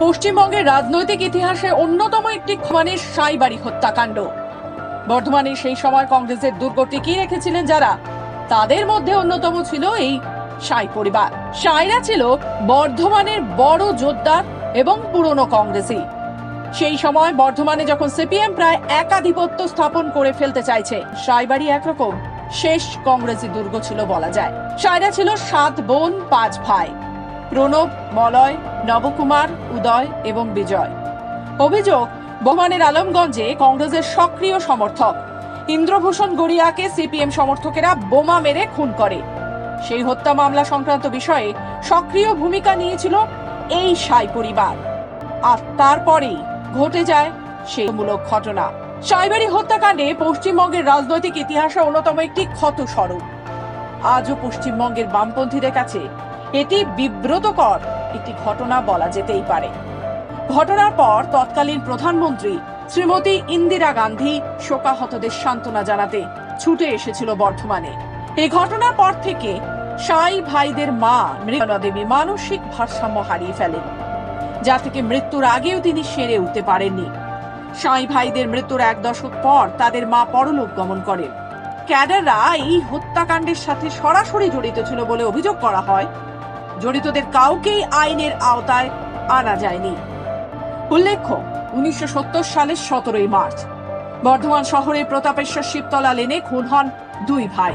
পশ্চিমবঙ্গের রাজনৈতিক ইতিহাসে অন্যতম একটি মানে সাইবাড়ি হত্যাকাণ্ড। বর্ধমানে সেই সময় কংগ্রেসের দুর্গ টিকিয়ে রেখেছিলেন যারা, তাদের মধ্যে অন্যতম ছিল এই সাই পরিবার। সাইরা ছিল বর্ধমানের বড় জোরদার এবং পুরনো কংগ্রেসী। সেই সময় বর্ধমানে যখন সিপিএম প্রায় একাধিপত্য স্থাপন করে ফেলতে চাইছে, সাইবাড়ি একরকম শেষ কংগ্রেসী দুর্গ ছিল বলা যায়। সাইরা ছিল 7 বোন 5 ভাই, প্রণব, মলয়, নবকুমার, উদয় এবং বিজয়। অভিযোগ, বর্ধমানের আলমগঞ্জে কংগ্রেসের সক্রিয় সমর্থক ইন্দ্রভূষণ গড়িয়াকে সিপিএম সমর্থকেরা বোমা মেরে খুন করে। সেই হত্যা মামলা সংক্রান্ত বিষয়ে সক্রিয় ভূমিকা নিয়েছিল এই সাই পরিবার। আর তারপরেই ঘটে যায় সেই মূলক ঘটনা। সাইবাড়ি হত্যাকাণ্ডে পশ্চিমবঙ্গের রাজনৈতিক ইতিহাসে অন্যতম একটি ক্ষতস্বরূপ। আজও পশ্চিমবঙ্গের বামপন্থীদের কাছে এটি বিব্রতকর একটি ঘটনা বলা যেতেই পারে। ঘটনার পর তৎকালীন প্রধানমন্ত্রী শ্রীমতী ইন্দিরা গান্ধী শোকাহতদের সান্ত্বনা জানাতে ছুটে এসেছিল বর্ধমানে। এই ঘটনার পর থেকে সাই ভাইদের মা মৃণালা দেবী মানসিক ভারসাম্য হারিয়ে ফেলেন, যা থেকে মৃত্যুর আগেও তিনি সেরে উঠতে পারেননি। সাই ভাইদের মৃত্যুর 1 দশক পর তাদের মা পরলোক গমন করেন। ক্যাডাররা এই হত্যাকাণ্ডের সাথে সরাসরি জড়িত ছিল বলে অভিযোগ করা হয়। জড়িতদের কাউকেই আইনের আওতায় আনা যায়নি। উল্লেখ্য, 1970 সালের 17 মার্চ বর্ধমান শহরের প্রতাপেশ্বর শিবতলা লেনে খুন হন 2 ভাই,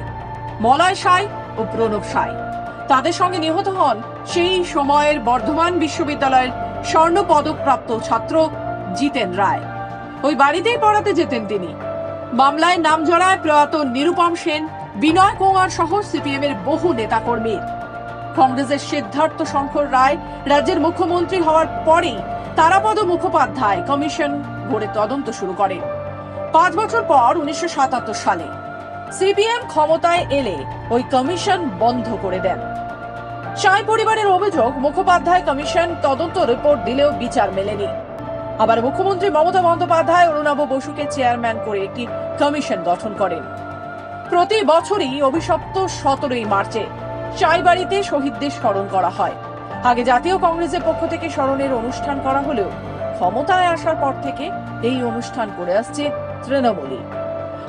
মলয় সাই ও প্রণব সাই। তাদের সঙ্গে নিহত হন সেই সময়ের বর্ধমান বিশ্ববিদ্যালয়ের স্বর্ণ পদকপ্রাপ্ত ছাত্র জিতেন রায়। ওই বাড়িতেই পড়াতে যেতেন তিনি। মামলায় নাম জড়ায় প্রয়াত নিরুপম সেন, বিনয় কুমার সহ সিপিএম এর বহু নেতাকর্মীর। কংগ্রেসের সিদ্ধার্থ শঙ্কর রায় রাজ্যের মুখ্যমন্ত্রী হওয়ার পরেই তারাপদ মুখোপাধ্যায় কমিশন গড়ে তদন্ত শুরু করেন। 5 বছর পর 1977 সালে সিপিএম ক্ষমতায় এলে ওই কমিশন বন্ধ করে দেন। সাই পরিবারের অভিযোগ, মুখোপাধ্যায় কমিশন তদন্ত রিপোর্ট দিলেও বিচার মেলেনি। আবার মুখ্যমন্ত্রী মমতা বন্দ্যোপাধ্যায় অরুণাভ বসুকে চেয়ারম্যান করে একটি কমিশন গঠন করেন। প্রতি বছরই অভিশপ্ত 17 মার্চে সাইবাড়িতে শহীদদের স্মরণ করা হয়। আগে জাতীয় কংগ্রেসের পক্ষ থেকে স্মরণের অনুষ্ঠান করা হলেও ক্ষমতায় আসার পর থেকে এই অনুষ্ঠান করে আসছে তৃণমূলী।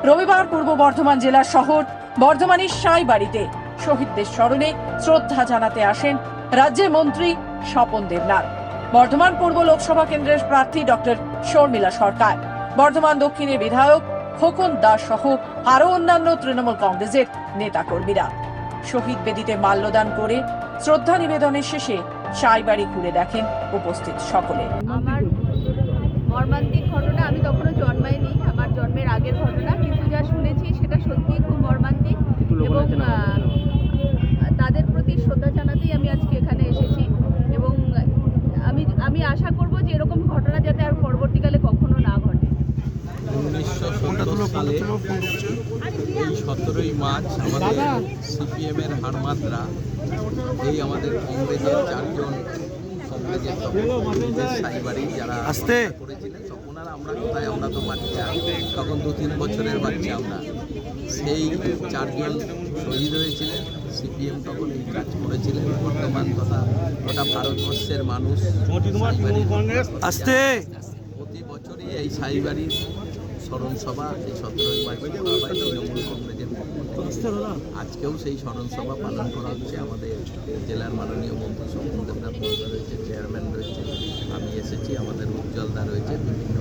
রবিবার পূর্ব বর্ধমান জেলার শহর বর্ধমানের সাইবাড়িতে শহীদদের স্মরণে শ্রদ্ধা জানাতে আসেন রাজ্যের মন্ত্রী স্বপন দেবনাথ, বর্ধমান পূর্ব লোকসভা কেন্দ্রের প্রার্থী ডক্টর শর্মিলা সরকার, বর্ধমান দক্ষিণের বিধায়ক খোকন দাস সহ আরো অন্যান্য তৃণমূল কংগ্রেসের নেতাকর্মীরা। শহীদ বেদিতে মাল্যদান করে শ্রদ্ধা নিবেদনের শেষে সাইবাড়ি ঘুরে দেখেন উপস্থিত সকলে। আমার মর্মান্তিক ঘটনা, আমি তখনও জন্মাইনি, আমার জন্মের আগের ঘটনা, কিন্তু যা শুনেছি সেটা সত্যিই খুব মর্মান্তিক এবং তাদের প্রতি শ্রদ্ধা জানাতেই আমি আজকে এখানে এসেছি। এবং আমি আশা করব যে এরকম ঘটনা যাতে আর পরবর্তীকালে কখনো না ঘটে। 1970 সালে এই 17 মার্চ আমাদের সিপিএম এর হারমাত্রা এই আমাদের কংগ্রেসের 4 জন কংগ্রেসের সাইবাড়ি যারা করেছিলেন, তখন আর আমরা কোথায়, আমরা তো বাচ্চা, তখন 2-3 বছরের বাচ্চা আমরা। সেই 4 জন শহীদ হয়েছিলেন। সিপিএম তখন এই কাজ করেছিলেন। বর্তমান তথা গোটা ভারতবর্ষের মানুষ প্রতি বছরই এই সাইবাড়ির স্মরণ সভা এই 17 মার্চে তৃণমূল কংগ্রেসের আজকেও সেই স্মরণ সভা পালন করা হচ্ছে। আমাদের জেলার মাননীয় মন্ত্রী স্বপন দেবনাথ মহোদয় রয়েছে, চেয়ারম্যান রয়েছে, আমি এসেছি, আমাদের উজ্জ্বলদা রয়েছে, বিভিন্ন